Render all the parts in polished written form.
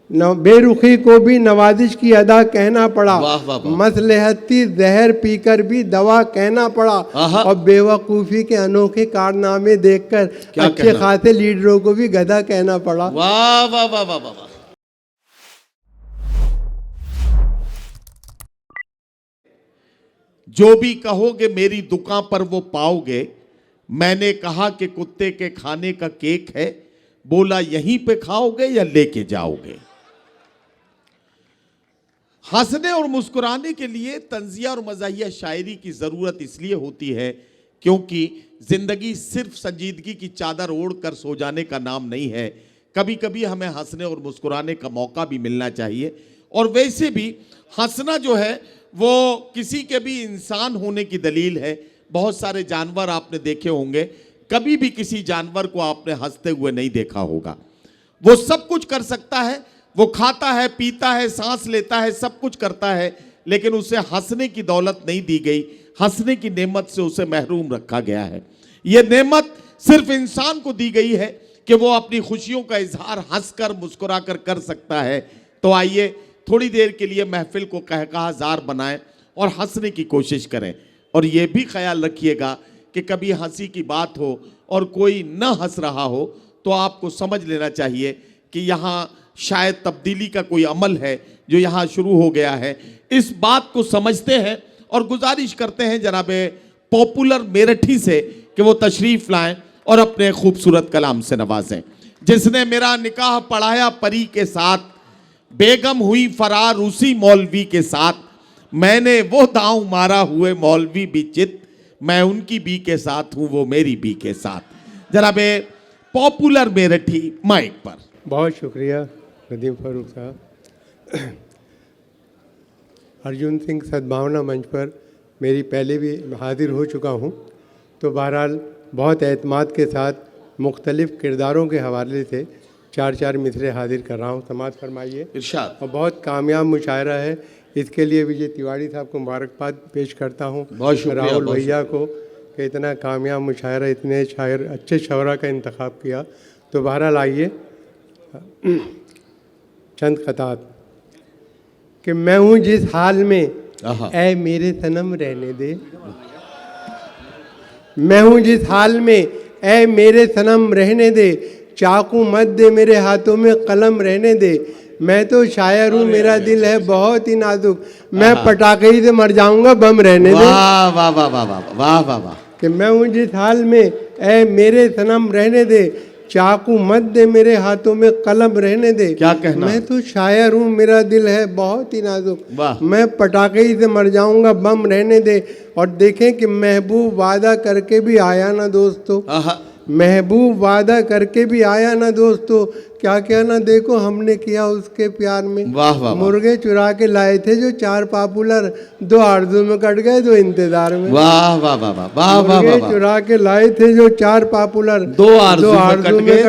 बेरुखी को भी नवाजिश की अदा कहना पड़ा। वाह वाह वाह। मसलहती जहर पीकर भी दवा कहना पड़ा। आहा। और बेवकूफ़ी के अनोखे कारनामे देखकर क्या अच्छे कहना? खासे लीडरों को भी गधा कहना पड़ा। वाह वाह वाह वाह वाह। जो भी कहोगे मेरी दुकान पर वो पाओगे। मैंने कहा कि कुत्ते के खाने का केक है, बोला यहीं पे खाओगे या लेके जाओगे। हंसने और मुस्कुराने के लिए तंजिया और मज़ाहिया शायरी की जरूरत इसलिए होती है क्योंकि जिंदगी सिर्फ संजीदगी की चादर ओढ़ कर सो जाने का नाम नहीं है। कभी कभी हमें हंसने और मुस्कुराने का मौका भी मिलना चाहिए। और वैसे भी हंसना जो है वो किसी के भी इंसान होने की दलील है। बहुत सारे जानवर आपने देखे होंगे, कभी भी किसी जानवर को आपने हंसते हुए नहीं देखा होगा। वो सब कुछ कर सकता है, वो खाता है, पीता है, सांस लेता है, सब कुछ करता है, लेकिन उसे हंसने की दौलत नहीं दी गई। हंसने की नेमत से उसे महरूम रखा गया है। यह नेमत सिर्फ इंसान को दी गई है कि वो अपनी खुशियों का इजहार हंसकर मुस्कुराकर कर सकता है। तो आइए थोड़ी देर के लिए महफिल को कहकहाजार बनाएं और हंसने की कोशिश करें। और ये भी ख्याल रखिएगा कि कभी हंसी की बात हो और कोई न हंस रहा हो तो आपको समझ लेना चाहिए कि यहाँ शायद तब्दीली का कोई अमल है जो यहाँ शुरू हो गया है। इस बात को समझते हैं और गुजारिश करते हैं जनाबे पॉपुलर मेरठी से कि वो तशरीफ़ लाएं और अपने खूबसूरत कलाम से नवाजें। जिसने मेरा निकाह पढ़ाया परी के साथ, बेगम हुई फरार उसी मौलवी के साथ। मैंने वो दांव मारा हुए मौलवी भी चित, मैं उनकी बी के साथ हूँ वो मेरी बी के साथ। जनाबे पॉपुलर मेरठी माइक पर। बहुत शुक्रिया नदीम फारूक साहब। अर्जुन सिंह सद्भावना मंच पर मेरी पहले भी हाजिर हो चुका हूँ। तो बहरहाल बहुत एतमाद के साथ मुख्तलिफ़ किरदारों के हवाले से चार चार मिसरे हाजिर कर रहा हूँ। समाअत फरमाइए। इरशाद। और बहुत कामयाब मुशायरा है, इसके लिए विजय तिवारी साहब को मुबारकबाद पेश करता हूँ। बहुत शुक्रिया राहुल भैया को कि इतना कामयाब मुशायरा, इतने शायर, अच्छे शौरा का इंतखाब किया। तो बहरहाल आइए चंद खतात कि मैं हूँ जिस हाल में ऐ मेरे सनम रहने दे। मैं हूँ जिस हाल में ऐ मेरे सनम रहने दे, चाकू मत दे मेरे हाथों में कलम रहने दे। मैं तो शायर हूँ, मेरा दिल है बहुत ही नाजुक, मैं पटाखे ही से मर जाऊंगा बम रहने दे। वाह वाह वाह वाह वाह वाह वाह वाह। कि मैं हूँ जिस हाल में ऐ मेरे सनम रहने दे, चाकू मत दे मेरे हाथों में कलम रहने दे। क्या कहना? मैं तो शायर हूँ, मेरा दिल है बहुत ही नाजुक, वाह। मैं पटाखे ही से मर जाऊंगा बम रहने दे। और देखें कि महबूब वादा करके भी आया ना दोस्तों, महबूब वादा करके भी आया ना दोस्तों, क्या क्या ना देखो हमने किया उसके प्यार में। वाह वाह। मुर्गे चुरा के लाए थे जो चार पॉपुलर, दो आरज़ू में कट गए दो इंतजार में। वाह वाह वाह वाह वाह वाह। मुर्गे चुरा के लाए थे जो चार पॉपुलर, दो आरज़ू में कट गए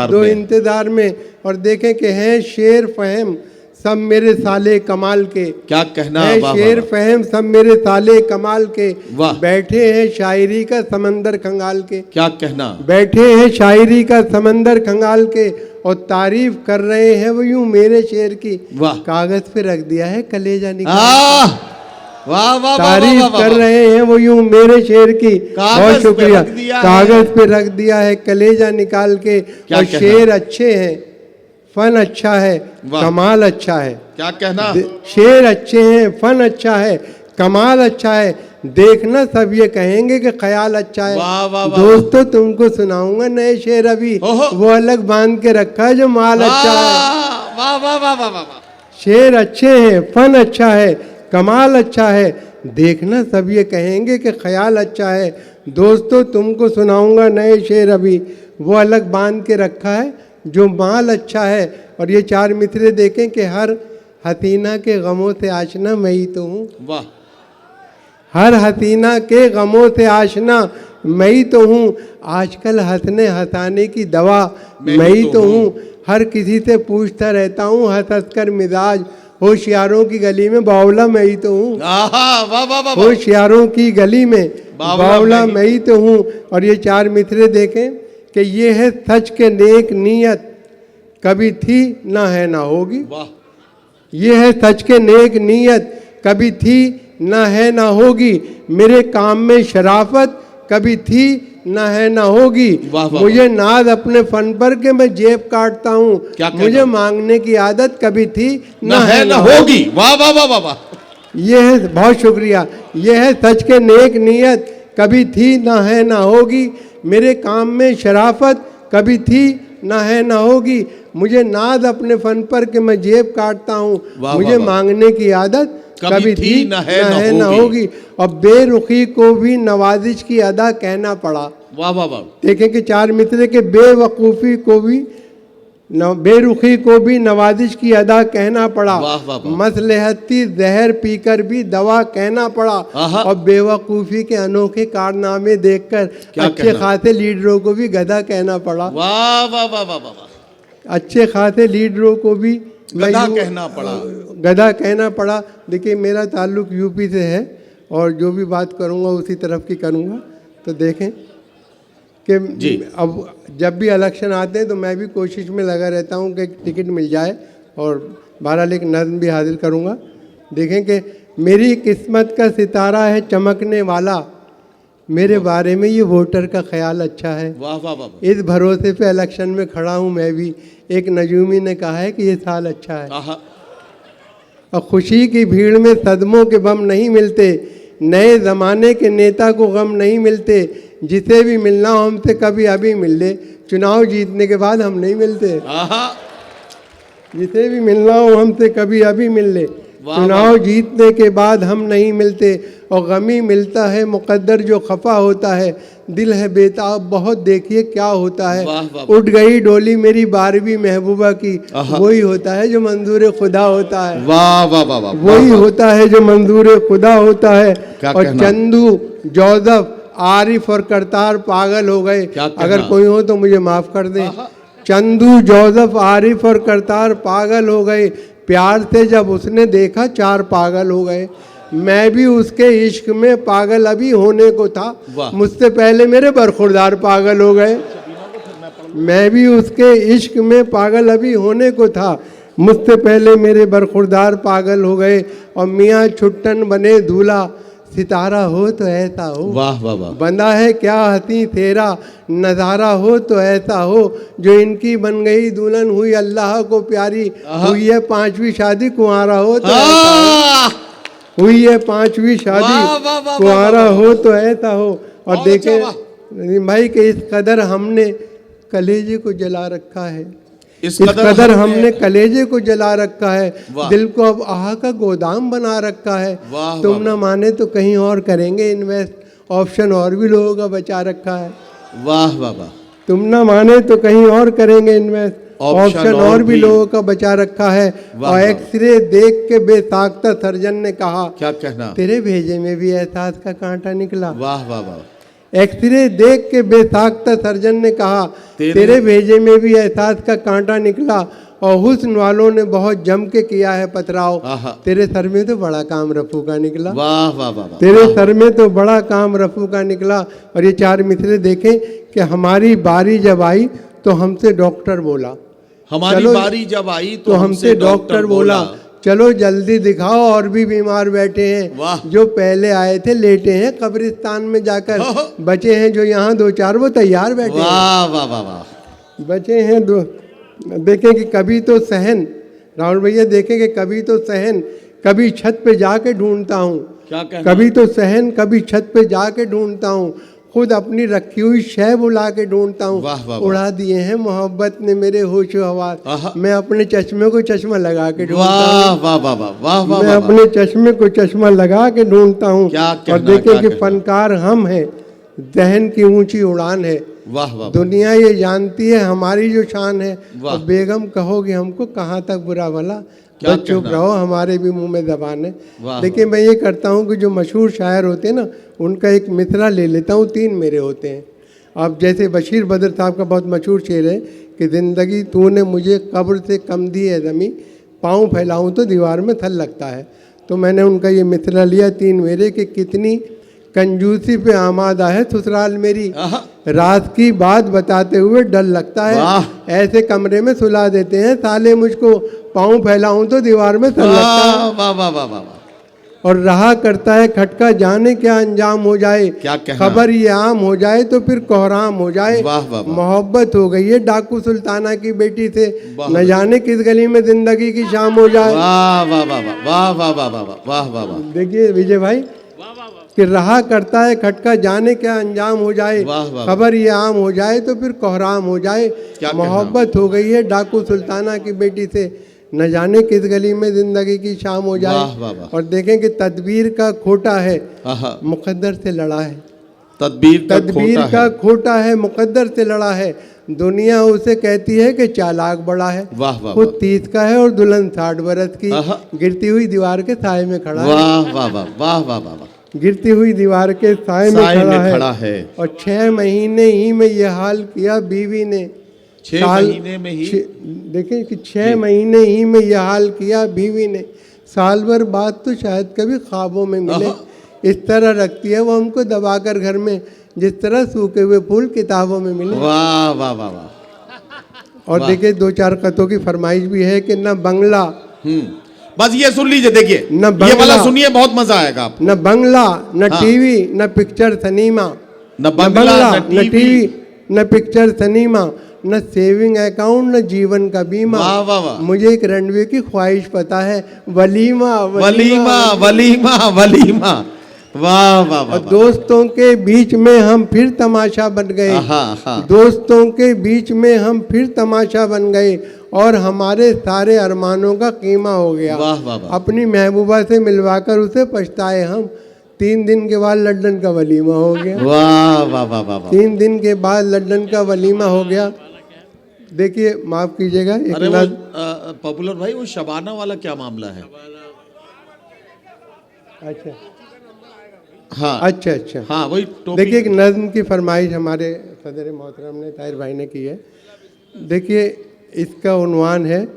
दो इंतजार में। और देखें कि हैं शेर फहम सब मेरे साले कमाल के। क्या कहना? है शेर फहम सब मेरे साले कमाल के। वाह। बैठे हैं शायरी का समंदर खंगाल के। क्या कहना? बैठे हैं शायरी का समंदर खंगाल के, और तारीफ कर रहे हैं वो यूं मेरे शेर की। वाह। कागज पे रख दिया है कलेजा निकाल। वाह वाह। तारीफ कर रहे हैं वो यूं मेरे शेर की। बहुत शुक्रिया। कागज पे रख दिया है कलेजा निकाल के। और शेर अच्छे हैं, फन अच्छा है, कमाल अच्छा है। क्या कहना? शेर अच्छे हैं, फन अच्छा है, कमाल अच्छा है, देखना सब ये कहेंगे कि ख्याल अच्छा है। वाह वाह वाह। दोस्तों तुमको सुनाऊंगा नए शेर अभी, वो अलग बांध के रखा है जो माल अच्छा है। वाह वाह वाह वाह वाह। शेर अच्छे हैं, फन अच्छा है, कमाल अच्छा है, देखना सब ये कहेंगे कि ख्याल अच्छा है। दोस्तों तुमको सुनाऊंगा नए शेर अभी, वो अलग बांध के रखा है जो माल अच्छा है। और ये चार मिसरे देखें कि हर हसीना के गमों से आशना मैं ही तो हूँ। वाह। हर हसीना के गमों से आशना मैं ही तो हूँ, आजकल हंसने हंसाने की दवा मैं ही तो हूँ। हर किसी से पूछता रहता हूँ हंस हंस कर मिजाज, होशियारों की गली में बावला मैं ही तो हूँ। होशियारों की गली में बावला मैं ही तो हूँ। और ये चार मिसरे देखें कि ये है सच के नेक नीयत, कभी थी ना है ना होगी। वाह ये है सच के नेक नीयत, कभी थी ना है ना होगी। मेरे काम में शराफत, कभी थी ना है ना होगी। वाह, वाह, मुझे नाज अपने फन पर के मैं जेब काटता हूँ। क्या कहना? मुझे मांगने की आदत, कभी थी ना है ना होगी। वाह वाह वाह वाह वाह। ये है, बहुत शुक्रिया। ये है सच के नेक नीयत, कभी थी ना है ना होगी। मेरे काम में शराफत, कभी थी ना है ना होगी। मुझे नाज अपने फन पर कि मैं जेब काटता हूँ। वाह, मुझे वाह। मांगने की आदत, कभी थी ना है ना होगी। और बेरुखी को भी नवाजिश की अदा कहना पड़ा। वाह वाह वाह। देखें कि चार मित्र के बेवकूफ़ी को भी बेरुखी को भी नवाजिश की अदा कहना पड़ा। वाह, वाह, वाह। मसलहती जहर पीकर भी दवा कहना पड़ा। आहा। और बेवकूफ़ी के अनोखे कारनामे देखकर क्या अच्छे कहना? खासे लीडरों को भी गधा कहना पड़ा। वाह वाह वाह वाह वाह। अच्छे खासे लीडरों को भी गधा कहना पड़ा। गधा कहना पड़ा। देखिए मेरा ताल्लुक यूपी से है और जो भी बात करूँगा उसी तरफ की करूँगा। तो देखें कि जी। अब जब भी इलेक्शन आते हैं तो मैं भी कोशिश में लगा रहता हूँ कि टिकट मिल जाए और बहरहाल एक नज़्म भी हाजिर करूँगा। देखें कि मेरी किस्मत का सितारा है चमकने वाला, मेरे बारे में ये वोटर का ख्याल अच्छा है। वाह वाह वाह। इस भरोसे पे इलेक्शन में खड़ा हूँ मैं भी। एक नजूमी ने कहा है कि ये साल अच्छा है। आहा। और खुशी की भीड़ में सदमों के बम नहीं मिलते, नए ज़माने के नेता को गम नहीं मिलते। जिसे भी मिलना हो हमसे कभी अभी मिल ले, चुनाव जीतने के बाद हम नहीं मिलते। आहा। जिसे भी मिलना हो हमसे कभी अभी मिल ले, वाह, चुनाव वाह। जीतने के बाद हम नहीं मिलते। और गमी मिलता है मुकद्दर जो खफा होता है, दिल है बेताब बहुत देखिए क्या होता है। वाह, वाह, वाह। उठ गई डोली मेरी 12वीं महबूबा की, आहा। वही होता है जो मंजूर खुदा होता है। वाह वाह वाह वाह। वही होता है जो मंजूर खुदा होता है। क्या और कहना? चंदू, जोसेफ, आरिफ और करतार पागल हो गए। क्या कहना? अगर कोई हो तो मुझे माफ कर दे। आहा। चंदू, जोसेफ, आरिफ और करतार पागल हो गए। प्यार से जब उसने देखा 4 पागल हो गए। मैं भी उसके इश्क में पागल अभी होने को था, वाह। मुझसे पहले मेरे बरखुरदार पागल हो गए। मैं भी उसके इश्क में पागल अभी होने को था, मुझसे पहले मेरे बरखुरदार पागल हो गए। और मियाँ छुट्टन बने दूल्हा, सितारा हो तो ऐसा हो। वाह वाह वाह। बंदा है क्या हंसी तेरा, नज़ारा हो तो ऐसा हो। जो इनकी बन गई दुल्हन हुई अल्लाह को प्यारी, आहा। हुई है 5वीं शादी कुंवारा हो तो ऐसा हो। आह! हुई है 5वीं वाह, वाह, शादी वाह, कुंवारा वाह, हो तो ऐसा हो। और बहुत देखे अच्छा, वाह। भाई कि इस कदर हमने कलेजे को जला रखा है। इस इस कदर हमने कलेजे को जला रखा है, वाह। दिल को अब आह का गोदाम बना रखा है। वाह, तुम वाह, ना माने तो कहीं और करेंगे इन्वेस्ट, ऑप्शन और भी लोगों का बचा रखा है। वाह वाह वाह। तुम ना माने तो कहीं और करेंगे इन्वेस्ट, ऑप्शन ऑप्शन और और भी भी लोगों का बचा रखा है। वाह, और वाह। एक्सरे देख के बेसाख्ता सर्जन ने कहा, क्या कहना? तेरे भेजे में भी एहसास का कांटा निकला। वाह वाह वाह। एक्सरे देख के बेसाख्ता सर्जन ने कहा, तेरे- तेरे भेजे में भी एहसास का कांटा निकला। और हुस्न वालों ने बहुत जम के किया है पथराव, आहा। तेरे सर में तो बड़ा काम रफू का निकला। वाह वाह वाह वाह। तेरे सर में तो बड़ा काम रफू का निकला। और ये 4 मिसरे देखें कि हमारी बारी जब आई तो हमसे डॉक्टर बोला, हमारी चलो- बारी जब आई तो हमसे डॉक्टर बोला, चलो जल्दी दिखाओ और भी बीमार बैठे हैं। वाह। जो पहले आए थे लेटे हैं कब्रिस्तान में जाकर, हो। बचे हैं जो यहाँ 2-4 वो तैयार बैठे हैं। वाह वाह वाह वाह। बचे हैं 2। देखें कि कभी तो सहन, राहुल भैया देखें कि कभी तो सहन, कभी छत पे जाके ढूंढता हूँ। क्या कहना? कभी तो सहन, कभी छत पे जाके ढूंढता हूँ। खुद अपनी रखी हुई शय बुला के ढूंढता हूँ। वाह, वाह, वाह। उड़ा दिए हैं मोहब्बत ने मेरे होश हवास, आहा। मैं अपने चश्मे को चश्मा लगा के ढूंढता वाह हूँ। वाह वाह वाह वाह वाह मैं वाह। अपने चश्मे को चश्मा लगा के ढूंढता हूँ। क्या और कहना, देखें क्या कि कहना। फनकार हम हैं, जहन की ऊंची उड़ान है। वाह वाह। दुनिया ये जानती है हमारी जो शान है। वाह। और बेगम कहोगे हमको कहाँ तक बुरा भला, क्या बस चुप कहना। रहो हमारे भी मुंह में जबान है। वाह, देखिए मैं ये करता हूँ कि जो मशहूर शायर होते हैं ना, उनका एक मिसरा ले लेता हूँ, 3 मेरे होते हैं। अब जैसे बशीर बदर साहब का बहुत मशहूर शेर है कि ज़िंदगी तूने मुझे कब्र से कम दी है ज़मी, पाँव फैलाऊँ तो दीवार में थल लगता है। तो मैंने उनका ये मिसरा लिया 3 मेरे कि कितनी कंजूसी पे आमादा है ससुराल मेरी, आहा, रात की बात बताते हुए डर लगता वाह। है, ऐसे कमरे में सुला देते हैं साले मुझको, पाँव फैलाऊं तो दीवार में सल लगता है। वाह वाह वाह वाह वाह। और रहा करता है खटका, जाने क्या अंजाम हो जाए, क्या कहना। खबर ये आम हो जाए तो फिर कोहराम हो जाए। वाह, वाह, वाह। मोहब्बत हो गई है डाकू सुल्ताना की बेटी से, वाह, न जाने किस गली में जिंदगी की शाम हो जाए। वाह वाह वाह वाह वाह वाह वाह वाह वाह वाह वाह वाह। देखिए विजय भाई कि रहा करता है खटका, जाने क्या अंजाम हो जाए, वाह, वाह, खबर ये आम हो जाए तो फिर कोहराम हो जाए। क्या कहना। मोहब्बत हो गई है डाकू सुल्ताना की बेटी से, न जाने किस गली में जिंदगी की शाम हो जाए। वाह, वाह, वाह। और देखें कि तदबीर का खोटा है, आहा, मुकद्दर से लड़ा है। तदबीर तदबीर का का खोटा है, मुकद्दर से लड़ा है। दुनिया उसे कहती है कि चालाक बड़ा है। वाह, वाह, खुद 30 का है और दुल्हन 60 बरस की, आहा। गिरती हुई दीवार के साए में खड़ा है। वाह वाह वाह वाह वाह वाह वाह। गिरती हुई दीवार के साए में साए खड़ा में है। खड़ा है। और 6 महीने ही में ये हाल किया बीवी ने। 6 महीने में ही। देखें कि 6 महीने ही में यह हाल किया बीवी ने, साल भर बाद तो शायद कभी ख्वाबों में मिले। आहा। इस तरह रखती है वो हमको दबाकर घर में, जिस तरह सूखे हुए फूल किताबों में मिले। वाह वाह वाह वाह। और वाह। देखिए 2-4 खतों की फरमाइश भी है कि न बंगला, बस ये सुन लीजिए, देखिए न ये बंगला। वाला सुनिए, बहुत मजा आएगा आपको। न बंगला, न हाँ। टीवी, न पिक्चर सिनेमा। न बंगला, न टीवी, न पिक्चर सिनेमा, न सेविंग अकाउंट, न जीवन का बीमा। वाह, वाह, वाह। मुझे एक रणवीर की ख्वाहिश पता है, वलीमा वलीमा वलीमा वलीमा। वाह वाह वाह और वाह। दोस्तों के बीच में हम फिर तमाशा बन गए। आहा, आहा। दोस्तों के बीच में हम फिर तमाशा बन गए और हमारे सारे अरमानों का कीमा हो गया। वाह, वाह, वाह। अपनी महबूबा से मिलवाकर उसे पछताए हम, 3 दिन के बाद लंदन का वलीमा हो गया। वाह वाह वाह वाह वाह। 3 दिन के बाद लंदन का वलीमा हो गया। देखिए माफ कीजिएगा, एक अरे वो नज़्म। पॉपुलर भाई, वो शबाना वाला क्या मामला है? अच्छा हाँ अच्छा अच्छा। हाँ, वही टोपी। देखिए एक नज़्म की फरमाइश हमारे सदर मोहतरम ने ताहिर भाई ने की है। देखिए इसका उन्वान है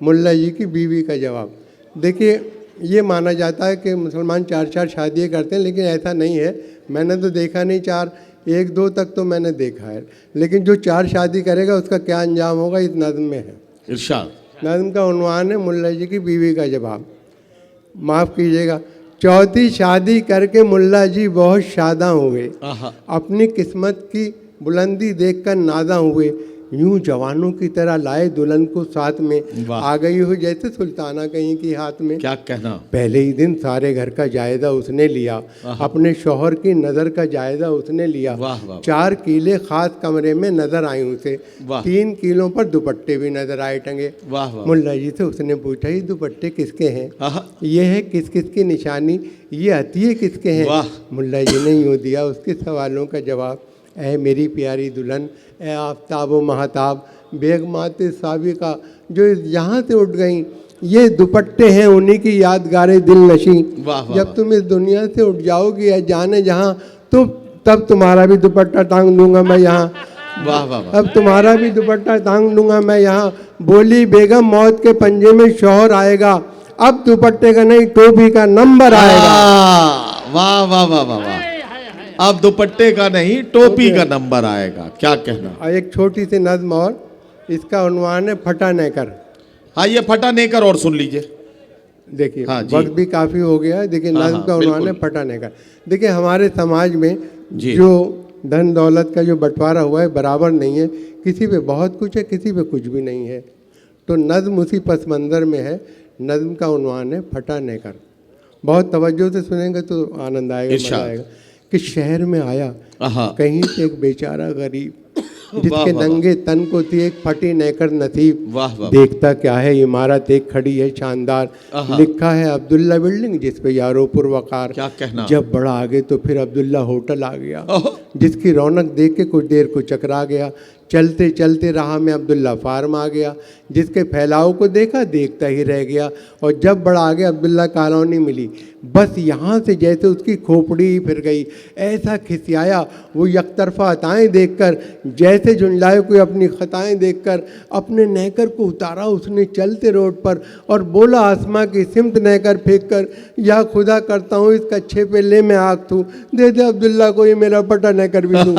मुल्ला जी की बीवी का जवाब। देखिए ये माना जाता है कि मुसलमान 4 शादियाँ करते हैं, लेकिन ऐसा नहीं है। मैंने तो देखा नहीं 4, 1-2 तक तो मैंने देखा है, लेकिन जो 4 शादी करेगा उसका क्या अंजाम होगा इस नज़्म में है। इरशाद। नज़्म का उन्वान है मुल्ला जी की बीवी का जवाब। माफ़ कीजिएगा, 4थी शादी करके मुल्ला जी बहुत शादा हुए, आहा। अपनी किस्मत की बुलंदी देखकर नादा हुए, यूं जवानों की तरह लाए दुल्हन को साथ में, वाह। आ गई हो जैसे सुल्ताना कहीं की हाथ में। क्या कहना। पहले ही दिन सारे घर का जायजा उसने लिया, आहा। अपने शौहर की नज़र का जायजा उसने लिया। वाह, वाह। 4 कीले खास कमरे में नजर आए उसे, वाह। 3 कीलों पर दुपट्टे भी नजर आए टंगे। वाह वाह। मुल्ला जी से उसने पूछा, ये दुपट्टे किसके हैं? आहा। ये है किस किस की निशानी, ये अतिये किसके हैं? वाह। मुल्ला जी ने यूँ दिया उसके सवालों का जवाब, ऐ मेरी प्यारी दुल्हन, ऐ आफ्ताब व महताब, बेगमाते साबिका जो यहाँ से उठ गई, ये दुपट्टे हैं उन्हीं की यादगारें दिल नशी। वाह, वाह, जब तुम इस दुनिया से उठ जाओगी या जाने जहाँ, तो तब तुम्हारा भी दुपट्टा टांग दूंगा मैं यहाँ। वाह वाह वाह। अब तुम्हारा भी दुपट्टा टांग लूंगा मैं यहाँ। बोली बेगम, मौत के पंजे में शौहर आएगा, अब दुपट्टे का नहीं टोपी का नंबर आएगा। वाह वाह वाह वाह वाह। अब दुपट्टे का नहीं टोपी का नंबर आएगा। क्या कहना। और एक छोटी सी नज्म और, इसका उन्वान है फटा नेकर। हाँ, ये फटा नेकर और सुन लीजिए। देखिए हाँ जी। वक्त भी काफ़ी हो गया है। देखिए हाँ, नज्म हाँ, का उन्वान है बिल्कुल। फटा नेकर। देखिए हमारे समाज में जी। जो धन दौलत का जो बंटवारा हुआ है बराबर नहीं है, किसी पे बहुत कुछ है, किसी पे कुछ भी नहीं है। तो नज्म उसी पस मंज़र में है। नज्म का उन्वान है फटा नेकर। बहुत तवज्जो से सुनेंगे तो आनंद आएगा, मजा इरशाद। आएगा। कि शहर में आया आहा। कहीं से एक बेचारा गरीब, वाह, जिसके वाह, नंगे तन को थी एक फटी नेकर नसीब। वाह वाह। देखता क्या है, इमारत एक खड़ी है शानदार, आहा। लिखा है अब्दुल्ला बिल्डिंग जिस पे यारोपुर वकार। क्या कहना। जब बड़ा आगे तो फिर अब्दुल्ला होटल आ गया, ओहो। जिसकी रौनक देख के कुछ देर को चकरा गया। चलते चलते राह में अब्दुल्ला फार्म आ गया, जिसके फैलाव को देखा, देखता ही रह गया। और जब बड़ा आगे अब्दुल्ला कॉलोनी मिली, बस यहाँ से जैसे उसकी खोपड़ी ही फिर गई। ऐसा खिसियाया वो यकतरफा खताएँ देखकर, जैसे झुंझलाए कोई अपनी खताएँ देखकर। अपने नहकर को उतारा उसने चलते रोड पर और बोला आसमां की सिमत नहकर फेंक कर, या खुदा करता हूँ इस कच्छे पे ले मैं आग थूं, दे दे अब्दुल्ला को ये मेरा पटा नहकर भी दूँ।